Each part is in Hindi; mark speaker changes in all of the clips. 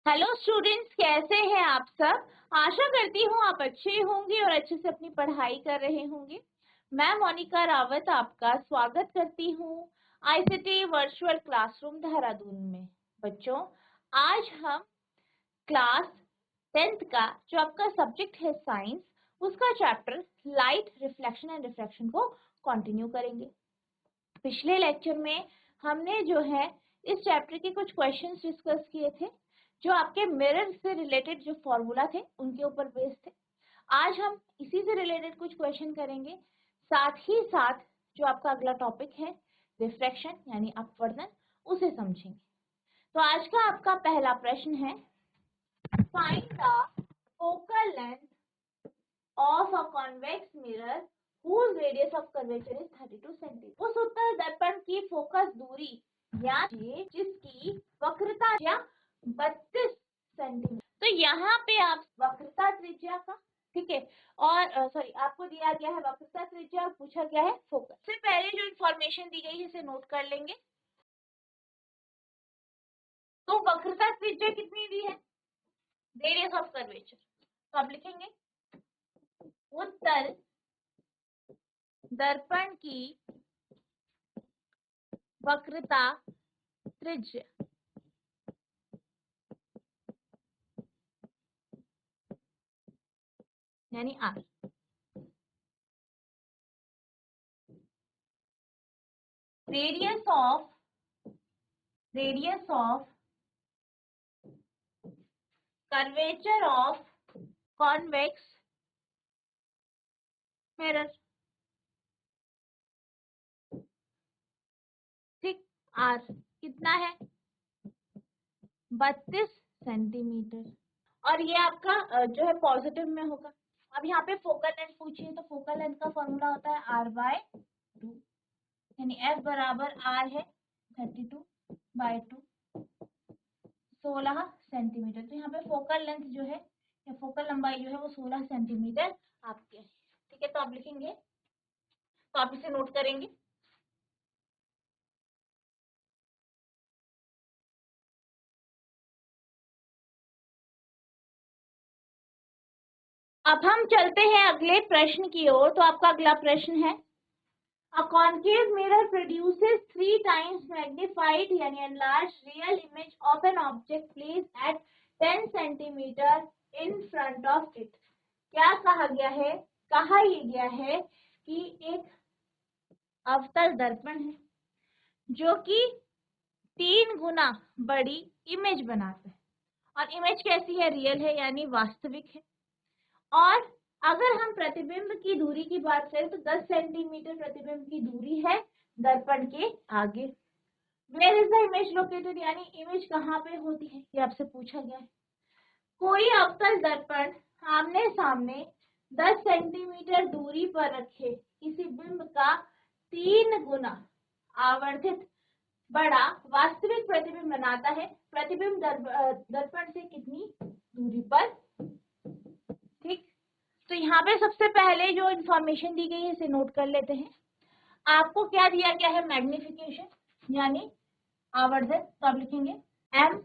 Speaker 1: हेलो स्टूडेंट्स, कैसे हैं आप सब। आशा करती हूँ आप अच्छे होंगे और अच्छे से अपनी पढ़ाई कर रहे होंगे। मैं मोनिका रावत आपका स्वागत करती हूँ आईसीटी वर्चुअल क्लासरूम देहरादून में। बच्चों, आज हम क्लास 10th का जो आपका सब्जेक्ट है साइंस, उसका chapter light reflection and refraction को कंटिन्यू करेंगे। पिछले लेक्चर में हमने जो है इस चैप्टर के कुछ क्वेश्चंस डिस्कस किए थे जो आपके मिरर से रिलेटेड जो फॉर्मूला थे उनके ऊपर बेस्ड थे। आज हम इसी से रिलेटेड कुछ क्वेश्चन करेंगे, साथ ही साथ जो आपका अगला टॉपिक है रिफ्रैक्शन यानी अपवर्तन, उसे समझेंगे। तो आज का आपका पहला प्रश्न है, find the focal length of a convex mirror whose radius of curvature is 32 centimetre. उस उत्तल दर्पण की फोकस दूरी या जिसकी वक्रता या 32 सेंटीमीटर। तो यहाँ पे आप वक्रता त्रिज्या का, ठीक है, और सॉरी आपको दिया गया है वक्रता त्रिज्या और पूछा गया है फोकस। से पहले जो इंफॉर्मेशन दी गई है इसे नोट कर लेंगे। तो वक्रता त्रिज्या कितनी दी है, रेडियस ऑफ कर्वेचर, तो आप लिखेंगे उत्तल दर्पण की वक्रता त्रिज्या यानी R. Radius of curvature of convex mirror, ठीक, आर कितना है 32 सेंटीमीटर। और ये आपका जो है पॉजिटिव में होगा। अब यहाँ पे फोकल लेंथ पूछी है तो फोकल लेंथ का फॉर्मूला होता है R/2, यानी F बराबर R है 32/2, 16 सेंटीमीटर। तो यहाँ पे फोकल लेंथ जो है या फोकल लंबाई जो है वो 16 सेंटीमीटर आपके है, ठीक है। तो आप लिखेंगे, तो आप इसे नोट करेंगे। अब हम चलते हैं अगले प्रश्न की ओर। तो आपका अगला प्रश्न है, A concave mirror produces 3 times magnified यानी enlarged real image of an object placed at 10 centimeter in front of it। क्या कहा गया है, कहा ये गया है कि एक अवतल दर्पण है जो कि 3 गुना बड़ी इमेज बनाता है, और इमेज कैसी है, रियल है यानी वास्तविक है। और अगर हम प्रतिबिंब की दूरी की बात करें तो 10 सेंटीमीटर प्रतिबिंब की दूरी है दर्पण के आगे। Where is the image located, यानी इमेज कहाँ पे होती है, ये आपसे पूछा गया है। कोई अवतल दर्पण आमने सामने 10 सेंटीमीटर दूरी पर रखे किसी बिंब का 3 गुना आवर्धित बड़ा वास्तविक प्रतिबिंब बनाता है। प्रतिबिंब दर्पण से कितनी दूरी पर, ठीक। तो यहाँ पे सबसे पहले जो इंफॉर्मेशन दी गई है इसे नोट कर लेते हैं। आपको क्या दिया गया है, मैग्निफिकेशन यानी आवर्धन, तो आप लिखेंगे m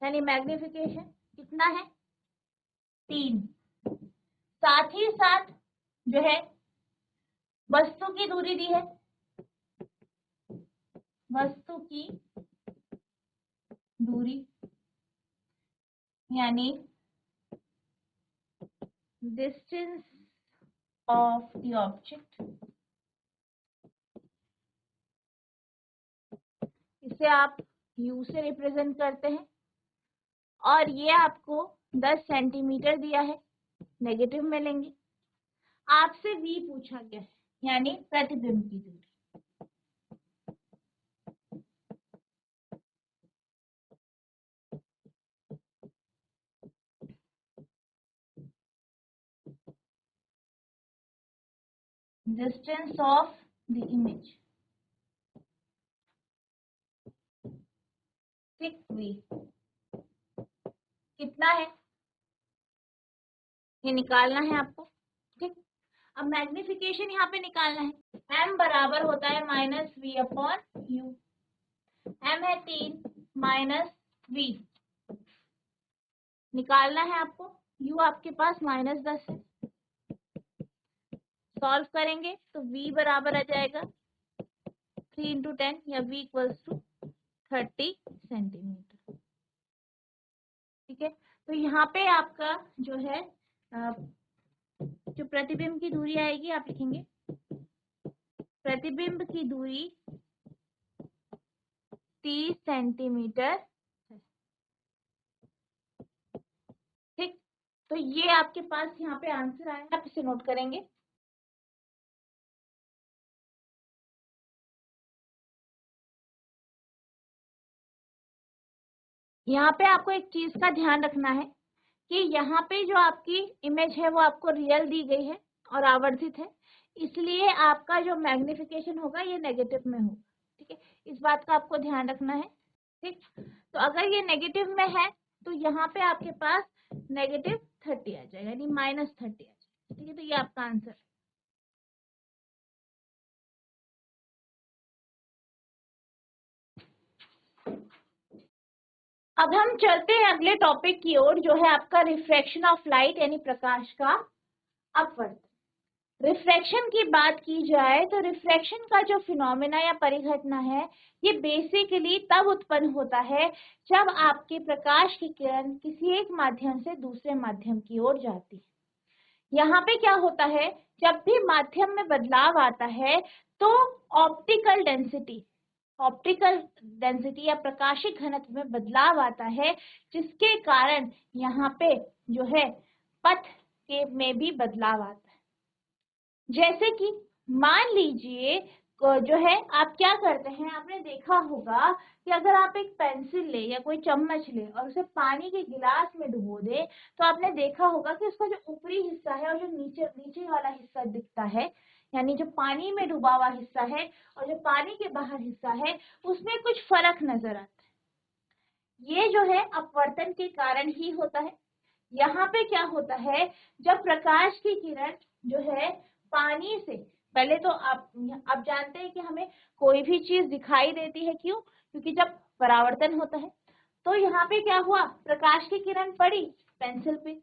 Speaker 1: यानी मैग्निफिकेशन कितना है 3। साथ ही साथ जो है वस्तु की दूरी दी है, वस्तु की दूरी यानी डिस्टेंस ऑफ द ऑब्जेक्ट, इसे आप u से रिप्रेजेंट करते हैं। और ये आपको 10 सेंटीमीटर दिया है, नेगेटिव में लेंगे। आपसे v पूछा गया है यानी प्रतिबिंब की दूरी। Distance of the image 6v कितना है, ये निकालना है आपको, ठीक। अब मैग्निफिकेशन यहाँ पे निकालना है। m बराबर होता है -v/u। m है 3 - v, निकालना है आपको। u आपके पास -10 है, सॉल्व करेंगे तो v बराबर आ जाएगा 3 × 10 या v = 30 सेंटीमीटर। ठीक है, तो यहाँ पे आपका जो है जो प्रतिबिंब की दूरी आएगी, आप लिखेंगे प्रतिबिंब की दूरी 30 सेंटीमीटर। ठीक, तो ये आपके पास यहाँ पे आंसर आया, आप इसे नोट करेंगे। यहाँ पे आपको एक चीज का ध्यान रखना है कि यहाँ पे जो आपकी इमेज है वो आपको रियल दी गई है और आवर्धित है, इसलिए आपका जो मैग्निफिकेशन होगा ये नेगेटिव में होगा। ठीक है, इस बात का आपको ध्यान रखना है। ठीक, तो अगर ये नेगेटिव में है तो यहाँ पे आपके पास -30 आ जाएगा, यानी -30 आ जाएगा। ठीक है, तो ये आपका आंसर है। अब हम चलते हैं अगले टॉपिक की ओर, जो है आपका रिफ्रैक्शन ऑफ लाइट यानी प्रकाश का अपवर्तन। रिफ्रैक्शन की बात की जाए तो रिफ्रैक्शन का जो फिनोमेना या परिघटना है, ये बेसिकली तब उत्पन्न होता है जब आपके प्रकाश की किरण किसी एक माध्यम से दूसरे माध्यम की ओर जाती है। यहाँ पे क्या होता है, जब भी माध्यम में बदलाव आता है तो ऑप्टिकल डेंसिटी या प्रकाशिक घनत्व में बदलाव आता है, जिसके कारण यहाँ पे जो है पथ के में भी बदलाव आता है। जैसे कि मान लीजिए जो है आप क्या करते हैं, आपने देखा होगा कि अगर आप एक पेंसिल ले या कोई चम्मच ले और उसे पानी के गिलास में डुबो दे, तो आपने देखा होगा कि उसका जो ऊपरी हिस्सा है और जो नीचे नीचे वाला हिस्सा दिखता है, यानी जो पानी में डूबा हुआ हिस्सा है और जो पानी के बाहर हिस्सा है, उसमें कुछ फर्क नजर आता है। ये जो है अपवर्तन के कारण ही होता है। यहाँ पे क्या होता है, जब प्रकाश की किरण जो है पानी से, पहले तो आप जानते हैं कि हमें कोई भी चीज दिखाई देती है, क्यों? क्योंकि जब परावर्तन होता है तो यहाँ पे क्या हुआ, प्रकाश की किरण पड़ी पेंसिल पे।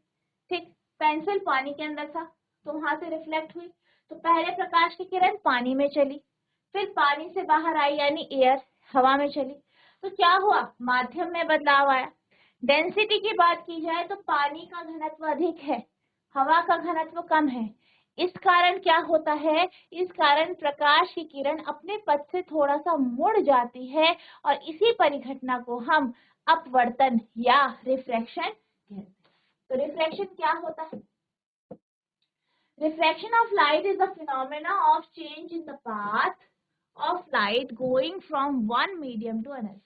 Speaker 1: ठीक, पेंसिल पानी के अंदर था तो वहां से रिफ्लेक्ट हुई, तो पहले प्रकाश की किरण पानी में चली, फिर पानी से बाहर आई यानी एयर, हवा में चली, तो क्या हुआ, माध्यम में बदलाव आया। डेंसिटी की बात की जाए तो पानी का घनत्व अधिक है, हवा का घनत्व कम है। इस कारण क्या होता है, इस कारण प्रकाश की किरण अपने पथ से थोड़ा सा मुड़ जाती है और इसी परिघटना को हम अपवर्तन या रिफ्रैक्शन कहते हैं। तो रिफ्रैक्शन क्या होता है? Refraction of light is the phenomena of change in the path of light going from one medium to another.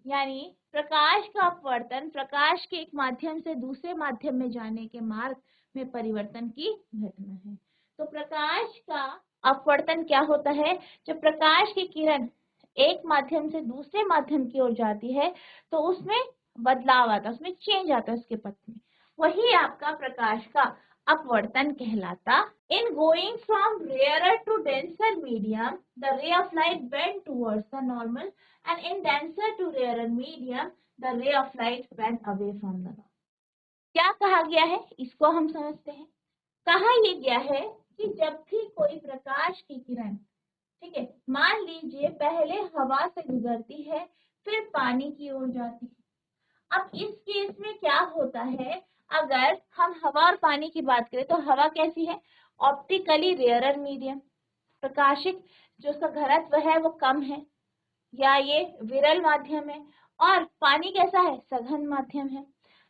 Speaker 1: यानी प्रकाश का अपवर्तन प्रकाश के एक माध्यम से दूसरे माध्यम में जाने के मार्ग में परिवर्तन की घटना है। तो प्रकाश का अपवर्तन क्या होता है, जब प्रकाश की किरण एक माध्यम से दूसरे माध्यम की ओर जाती है तो उसमें बदलाव आता है, उसमें चेंज आता है उसके पथ में, वही आपका प्रकाश का अपवर्तन कहलाता। In going from rarer to denser medium, the ray of light bend towards the normal, and in denser to rarer medium, the ray of light bend away from the normal. क्या कहा गया है, इसको हम समझते हैं। कहा यह गया है कि जब भी कोई प्रकाश की किरण, ठीक है, मान लीजिए पहले हवा से गुजरती है फिर पानी की ओर जाती है। अब इस केस में क्या होता है, अगर हम हवा और पानी की बात करें तो हवा कैसी है, ऑप्टिकली रेयरर मीडियम, प्रकाशिक जो उसका घनत्व है वो कम है या ये विरल माध्यम है, और पानी कैसा है, सघन माध्यम है।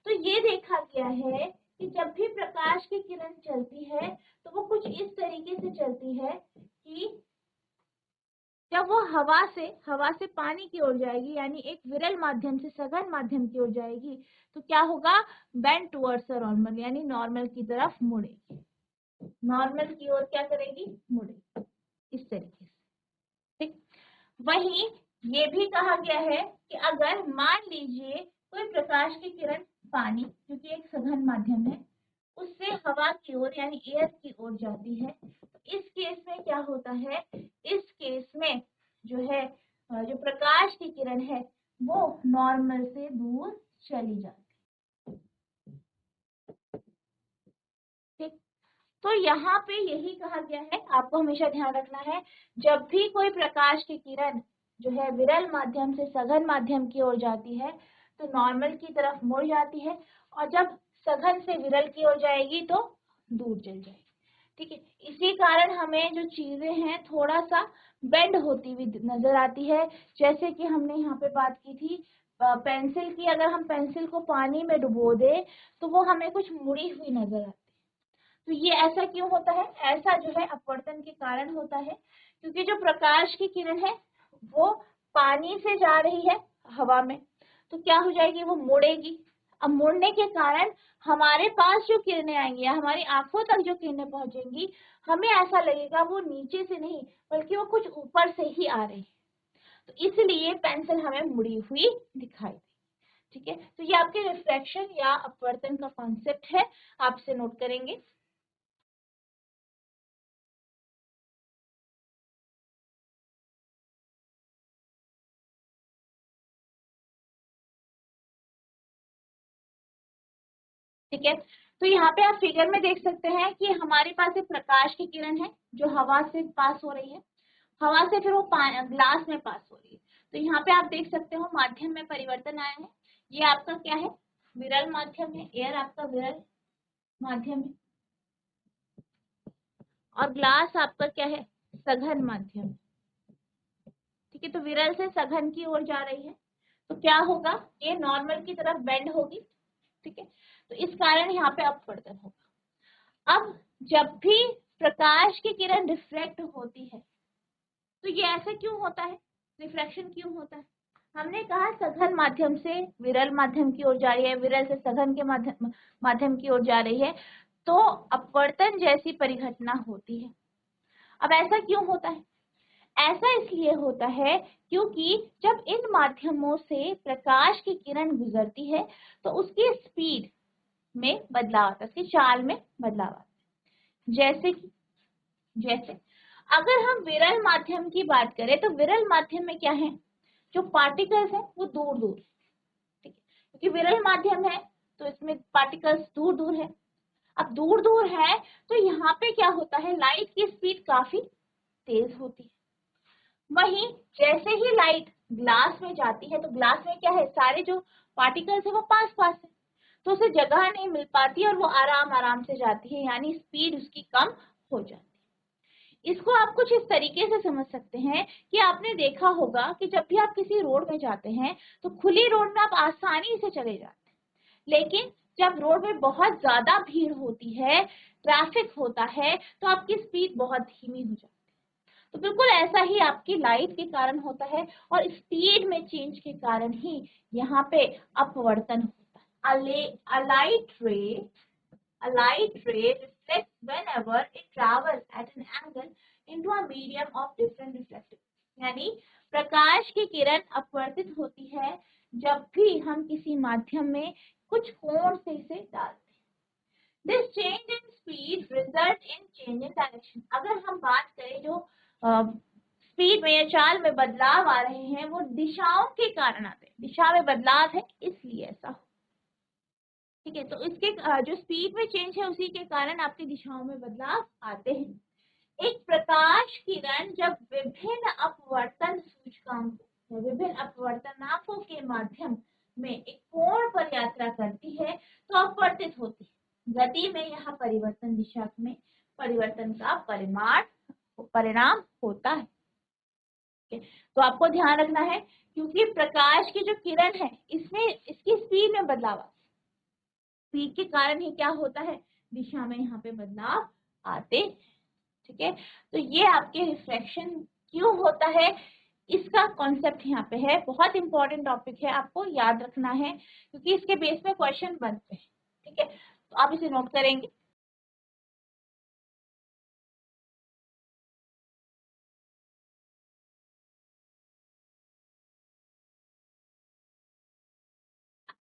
Speaker 1: तो ये देखा गया है कि जब भी प्रकाश की किरण चलती है तो वो कुछ इस तरीके से चलती है कि जब वो हवा से पानी की ओर जाएगी, यानी एक विरल माध्यम से सघन माध्यम की ओर जाएगी, तो क्या होगा, बेंड टुवर्ड्स नॉर्मल, यानी नॉर्मल की तरफ मुड़ेगी, नॉर्मल की ओर क्या करेगी, मुड़ेगी, इस तरीके से। ठीक, वही ये भी कहा गया है कि अगर मान लीजिए कोई प्रकाश की किरण पानी, क्योंकि एक सघन माध्यम है, उससे हवा की ओर यानी एयर की ओर जाती है, तो इस केस में क्या होता है, इस केस में जो है जो प्रकाश की किरण है वो नॉर्मल से दूर चली जाती है। ठीक, तो यहाँ पे यही कहा गया है, आपको हमेशा ध्यान रखना है, जब भी कोई प्रकाश की किरण जो है विरल माध्यम से सघन माध्यम की ओर जाती है तो नॉर्मल की तरफ मुड़ जाती है, और जब सघन से विरल की ओर जाएगी तो दूर चल जाएगी। ठीक है, इसी कारण हमें जो चीजें हैं थोड़ा सा बेंड होती हुई नजर आती है। जैसे कि हमने यहाँ पे बात की थी पेंसिल की, अगर हम पेंसिल को पानी में डुबो दे तो वो हमें कुछ मुड़ी हुई नजर आती है। तो ये ऐसा क्यों होता है? ऐसा जो है अपवर्तन के कारण होता है, क्योंकि जो प्रकाश की किरण है वो पानी से जा रही है हवा में, तो क्या हो जाएगी, वो मुड़ेगी। अब मुड़ने के कारण हमारे पास जो किरणें आएंगी या हमारी आंखों तक जो किरणें पहुंचेंगी, हमें ऐसा लगेगा वो नीचे से नहीं बल्कि वो कुछ ऊपर से ही आ रही है, तो इसलिए पेंसिल हमें मुड़ी हुई दिखाई दी। ठीक है, तो ये आपके रिफ्लेक्शन या अपवर्तन का कॉन्सेप्ट है, आप इसे नोट करेंगे। ठीक है, तो यहाँ पे आप फिगर में देख सकते हैं कि हमारे पास एक प्रकाश की किरण है जो हवा से पास हो रही है, हवा से फिर वो ग्लास में पास हो रही है। तो यहाँ पे आप देख सकते हो माध्यम में परिवर्तन आया है। ये आपका क्या है, विरल माध्यम है, एयर आपका विरल माध्यम है, और ग्लास आपका क्या है, सघन माध्यम। ठीक है, तो विरल से सघन की ओर जा रही है, तो क्या होगा, ये नॉर्मल की तरफ बेंड होगी। ठीक है, तो इस कारण यहाँ पे अपवर्तन होगा। अब जब भी प्रकाश की किरण रिफ्लेक्ट होती है तो ये ऐसा क्यों होता है, रिफ्लेक्शन क्यों होता है? हमने कहा सघन माध्यम से विरल माध्यम की ओर जा रही है, विरल से सघन के माध्यम की ओर जा रही है, तो अपवर्तन जैसी परिघटना होती है। अब ऐसा क्यों होता है? ऐसा इसलिए होता है क्योंकि जब इन माध्यमों से प्रकाश की किरण गुजरती है तो उसकी स्पीड में बदलाव आता है, उसकी चाल में बदलाव आता है। जैसे अगर हम विरल माध्यम की बात करें तो विरल माध्यम में क्या है, जो पार्टिकल्स है वो दूर दूर, ठीक है, क्योंकि विरल माध्यम है तो इसमें पार्टिकल्स दूर दूर है। अब दूर दूर है तो यहाँ पे क्या होता है, लाइट की स्पीड काफी तेज होती है। वहीं जैसे ही लाइट ग्लास में जाती है तो ग्लास में क्या है, सारे जो पार्टिकल्स है वो पास पास है, तो उसे जगह नहीं मिल पाती और वो आराम आराम से जाती है, यानी स्पीड उसकी कम हो जाती है। इसको आप कुछ इस तरीके से समझ सकते हैं कि आपने देखा होगा कि जब भी आप किसी रोड में जाते हैं तो खुली रोड में आप आसानी से चले जाते हैं, लेकिन जब रोड में बहुत ज्यादा भीड़ होती है, ट्रैफिक होता है, तो आपकी स्पीड बहुत धीमी हो जाती है। तो बिल्कुल ऐसा ही आपकी लाइट के कारण होता है, और स्पीड में चेंज के कारण ही यहाँ पे अपवर्तन होता है। A light ray reflects whenever it travels at an angle into a medium of different reflective. यानी प्रकाश की किरण अपवर्तित होती है जब भी हम किसी माध्यम में कुछ कोण से इसे डालते हैं। This change in speed result in change in direction. अगर हम बात करें जो स्पीड में या चाल में बदलाव आ रहे हैं वो दिशाओं के कारण आते हैं, दिशा में बदलाव है इसलिए ऐसा हो। ठीक है, तो इसके जो स्पीड में चेंज है उसी के कारण आपकी दिशाओं में बदलाव आते हैं। एक प्रकाश किरण जब विभिन्न अपवर्तन सूचकांकों विभिन्न अपवर्तनांकों के माध्यम में एक कोण पर यात्रा करती है तो अपवर्तित होती है। गति में यहाँ परिवर्तन दिशा में परिवर्तन का परिणाम होता है। तो आपको ध्यान रखना है क्योंकि प्रकाश की जो किरण है इसमें इसकी स्पीड में बदलाव आता है, स्पीड के कारण ही क्या होता है, दिशा में यहाँ पे बदलाव आते। ठीक है, तो ये आपके रिफ्लेक्शन क्यों होता है इसका कॉन्सेप्ट यहाँ पे है, बहुत इंपॉर्टेंट टॉपिक है, आपको याद रखना है क्योंकि इसके बेस में क्वेश्चन बनते हैं। ठीक है, तो आप इसे नोट करेंगे।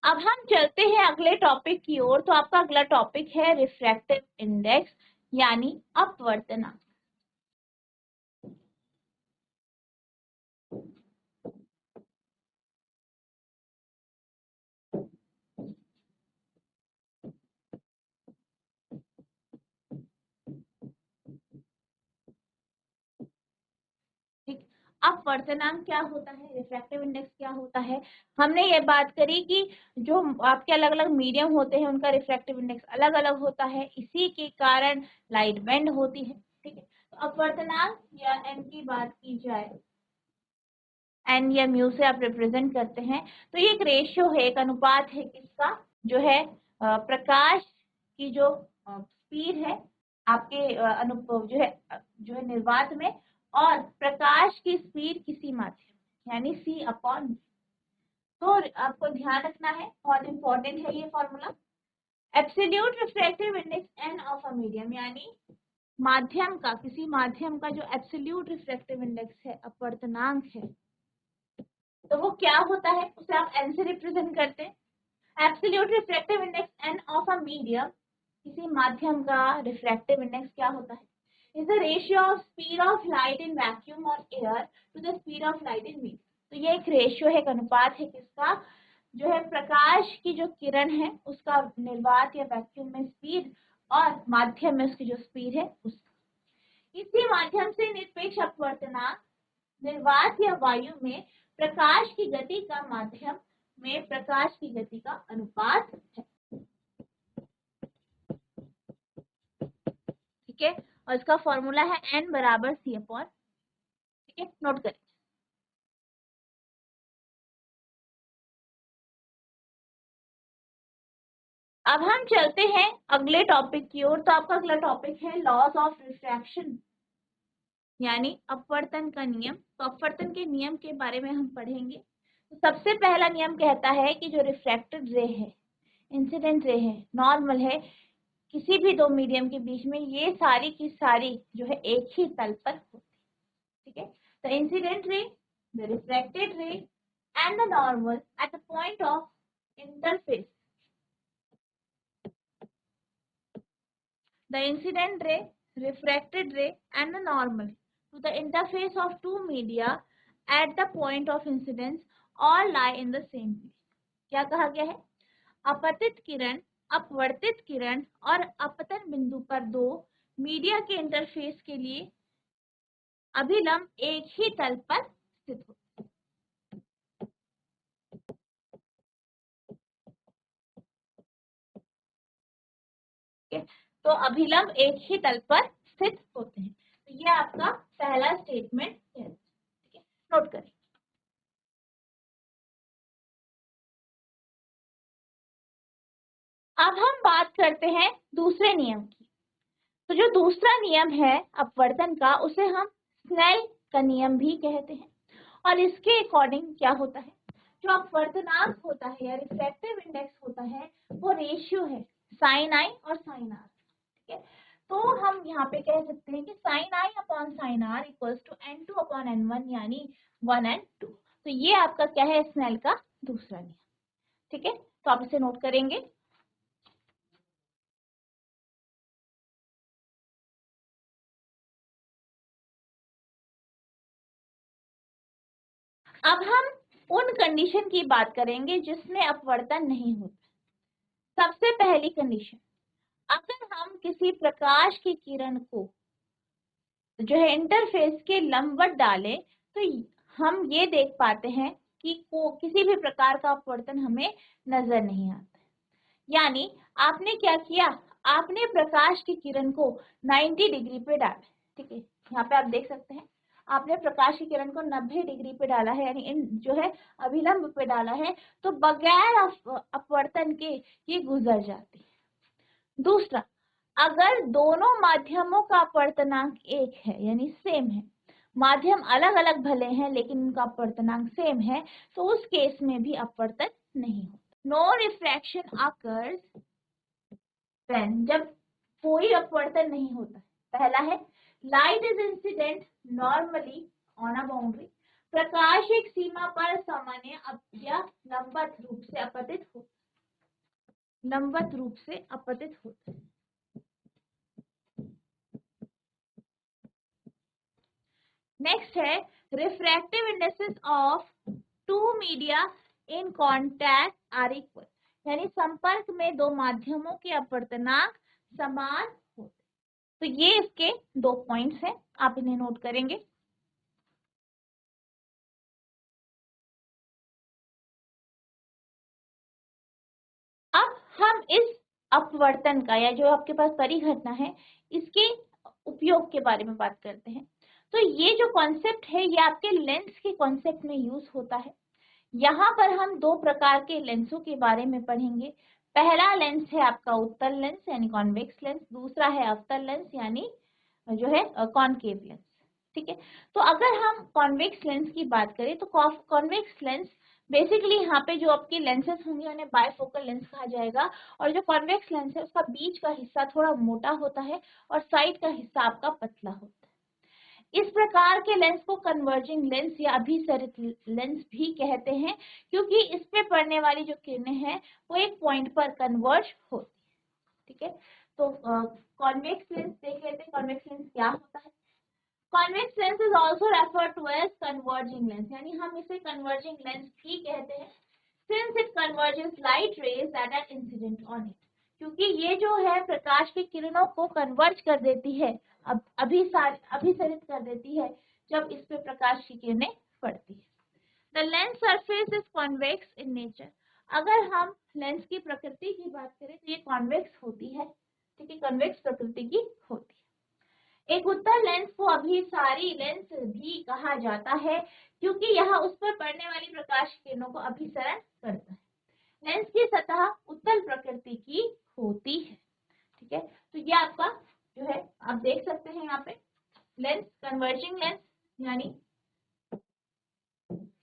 Speaker 1: अब हम चलते हैं अगले टॉपिक की ओर। तो आपका अगला टॉपिक है रिफ्रैक्टिव इंडेक्स यानी अपवर्तनांक। अपवर्तनांक क्या होता है, रिफ्रैक्टिव इंडेक्स क्या होता है। हमने ये बात करी कि जो आपके अलग अलग मीडियम होते हैं उनका रिफ्रैक्टिव इंडेक्स अलग अलग होता है, इसी के कारण लाइट बेंड होती है। ठीक है, तो अपवर्तनांक या एन की बात की जाए, एन या म्यू से आप रिप्रेजेंट करते हैं, तो ये एक रेशियो है, एक अनुपात है किसका, जो है प्रकाश की जो स्पीड है आपके जो है निर्वात में, और प्रकाश की स्पीड किसी माध्यम यानी c अपॉन। तो आपको ध्यान रखना है, बहुत इंपॉर्टेंट है ये formula. Absolute refractive index N of a medium, यानी माध्यम का, किसी माध्यम का जो एब्सोल्यूट रिफ्रैक्टिव इंडेक्स है, अपवर्तनांक है, तो वो क्या होता है, उसे आप एन से रिप्रेजेंट करते हैं। Absolute refractive index N of a medium, किसी माध्यम का रिफ्रैक्टिव इंडेक्स क्या होता है, is the ratio of speed of light in vacuum और air to the speed of light in medium. तो ये एक रेशियो है, एक अनुपात है किसका, जो है प्रकाश की जो किरण है उसका निर्वात या वैक्यूम में स्पीड और माध्यम में उसकी जो स्पीड है उसका। इसी माध्यम से निरपेक्ष अपवर्तनांक निर्वात या वायु में प्रकाश की गति का माध्यम में प्रकाश की गति का अनुपात है। ठीक है, और इसका फॉर्मूला है n बराबर c अपॉन। ठीक है, नोट करें। अब हम चलते हैं अगले टॉपिक की ओर। तो आपका अगला टॉपिक है लॉज ऑफ रिफ्रैक्शन, यानी अपवर्तन का नियम। तो अपवर्तन के नियम के बारे में हम पढ़ेंगे। तो सबसे पहला नियम कहता है कि जो रिफ्रैक्टेड रे है, इंसिडेंट रे है, नॉर्मल है, किसी भी दो मीडियम के बीच में, ये सारी की सारी जो है एक ही तल पर होती है। ठीक है, the incident ray, the refracted रे and the normal at the point of interface, the incident ray, refracted ray and the normal to the interface of two media at the point of incidence all lie in the same place. क्या कहा गया है, अपतित किरण, अपवर्तित किरण और अपतन बिंदु पर दो मीडिया के इंटरफेस के लिए अभिलंब एक ही तल पर स्थित हो। तो अभिलंब एक ही तल पर स्थित होते हैं। तो ये आपका पहला स्टेटमेंट है। ठीक है, नोट करें। अब हम बात करते हैं दूसरे नियम की। तो जो दूसरा नियम है अपवर्तन का, उसे हम स्नेल का नियम भी कहते हैं। और इसके अकॉर्डिंग क्या होता है, जो अपवर्तनांक होता है या रिफ्रैक्टिव इंडेक्स होता है, वो रेशियो है साइन आई और साइन आर। ठीक है, तो हम यहाँ पे कह सकते हैं कि sine I upon sine R equals to n2 upon n1, यानी 1 and 2। तो ये आपका क्या है, स्नेल का दूसरा नियम। ठीक है, तो आप इसे नोट करेंगे। अब हम उन कंडीशन की बात करेंगे जिसमें अपवर्तन नहीं होता। सबसे पहली कंडीशन, अगर हम किसी प्रकाश की किरण को जो है इंटरफेस के लंबवत डालें, तो हम ये देख पाते हैं कि किसी भी प्रकार का अपवर्तन हमें नजर नहीं आता। यानी आपने क्या किया, आपने प्रकाश की किरण को 90 डिग्री पे डाला। ठीक है, यहाँ पे आप देख सकते हैं, आपने प्रकाश की किरण को 90 डिग्री पे डाला है, यानी इन जो है अभिलंब पे डाला है, तो बगैर अपवर्तन के ये गुजर जाती है। दूसरा, अगर दोनों माध्यमों का अपवर्तनांक एक है, यानी सेम है, माध्यम अलग अलग भले हैं लेकिन उनका अपवर्तनांक सेम है, तो उस केस में भी अपवर्तन नहीं होता। नो रिफ्रैक्शन अकर्स व्हेन, जब कोई अपवर्तन नहीं होता। पहला है light is incident normally on a boundary, प्रकाश एक सीमा पर सामान्य या लंबवत रूप से अपतित हो, लंबवत रूप से अपतित होता है। नेक्स्ट है refractive indexes of two media in contact are equal, यानी संपर्क में दो माध्यमों के अपवर्तनांक समान होते। तो ये इसके दो पॉइंट्स हैं, आप इन्हें नोट करेंगे। हम इस अपवर्तन का या जो आपके पास परिघटना है इसके उपयोग के बारे में बात करते हैं। तो ये जो कॉन्सेप्ट है ये आपके लेंस के कॉन्सेप्ट में यूज होता है। यहाँ पर हम दो प्रकार के लेंसों के बारे में पढ़ेंगे। पहला लेंस है आपका उत्तल लेंस यानी कॉन्वेक्स लेंस, दूसरा है अवतल लेंस यानी जो है कॉनकेव लेंस। ठीक है, तो अगर हम कॉन्वेक्स लेंस की बात करें तो कॉन्वेक्स लेंस बेसिकली यहाँ पे जो आपके लेंसेस होंगे उन्हें बायफोकल लेंस कहा जाएगा, और जो कॉन्वेक्स लेंस है उसका बीच का हिस्सा थोड़ा मोटा होता है और साइड का हिस्सा आपका पतला होता है। इस प्रकार के लेंस को कन्वर्जिंग लेंस या अभिसरित लेंस भी कहते हैं, क्योंकि इस पे पड़ने वाली जो किरणें हैं वो एक पॉइंट पर कन्वर्ज होती है। ठीक है, तो कॉन्वेक्स लेंस देख लेते हैं कॉन्वेक्स लेंस क्या होता है। Convex lens is also referred to as converging lens, यानी हम इसे कन्वर्जिंग लेंस भी कहते हैं, since it converges light rays that are incident on it, क्योंकि ये जो है प्रकाश की किरणों को कन्वर्ज कर देती है, अब अभिसरित कर देती है जब इस पे प्रकाश की किरणें पड़ती है। The lens surface is convex in nature. अगर हम लेंस की प्रकृति की बात करें तो ये कॉन्वेक्स होती है। ठीक है, कॉन्वेक्स प्रकृति की होती है। एक उत्तल लेंस को अभिसारी लेंस भी कहा जाता है, क्योंकि यह उस पर पड़ने वाली प्रकाश किरणों को अभिसरण करता है। लेंस की सतह उत्तल प्रकृति की होती है। ठीक है, तो ये आपका जो है आप देख सकते हैं यहाँ पे लेंस कन्वर्जिंग लेंस यानी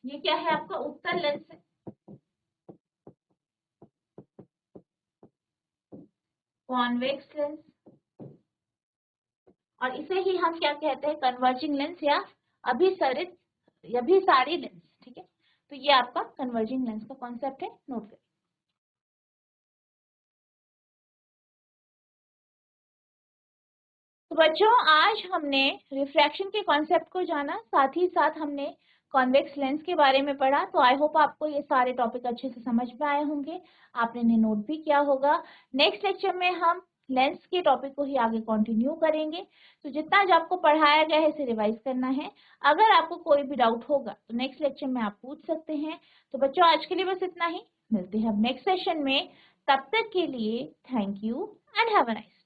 Speaker 1: ये क्या है आपका उत्तल लेंस है, कॉन्वेक्स लेंस, और इसे ही हम क्या कहते हैं कन्वर्जिंग लेंस या अभिसारी लेंस। ठीक है, तो ये आपका कन्वर्जिंग लेंस का कॉन्सेप्ट है, नोट करें। तो बच्चों आज हमने रिफ्रैक्शन के कॉन्सेप्ट को जाना, साथ ही साथ हमने कॉन्वेक्स लेंस के बारे में पढ़ा। तो आई होप आपको ये सारे टॉपिक अच्छे से समझ में आए होंगे, आपने इन्हें नोट भी किया होगा। नेक्स्ट लेक्चर में हम लेंस के टॉपिक को ही आगे कंटिन्यू करेंगे। तो जितना जो आपको पढ़ाया गया है इसे रिवाइज करना है। अगर आपको कोई भी डाउट होगा तो नेक्स्ट लेक्चर में आप पूछ सकते हैं। तो बच्चों आज के लिए बस इतना ही, मिलते हैं अब नेक्स्ट सेशन में। तब तक के लिए thank you and have a nice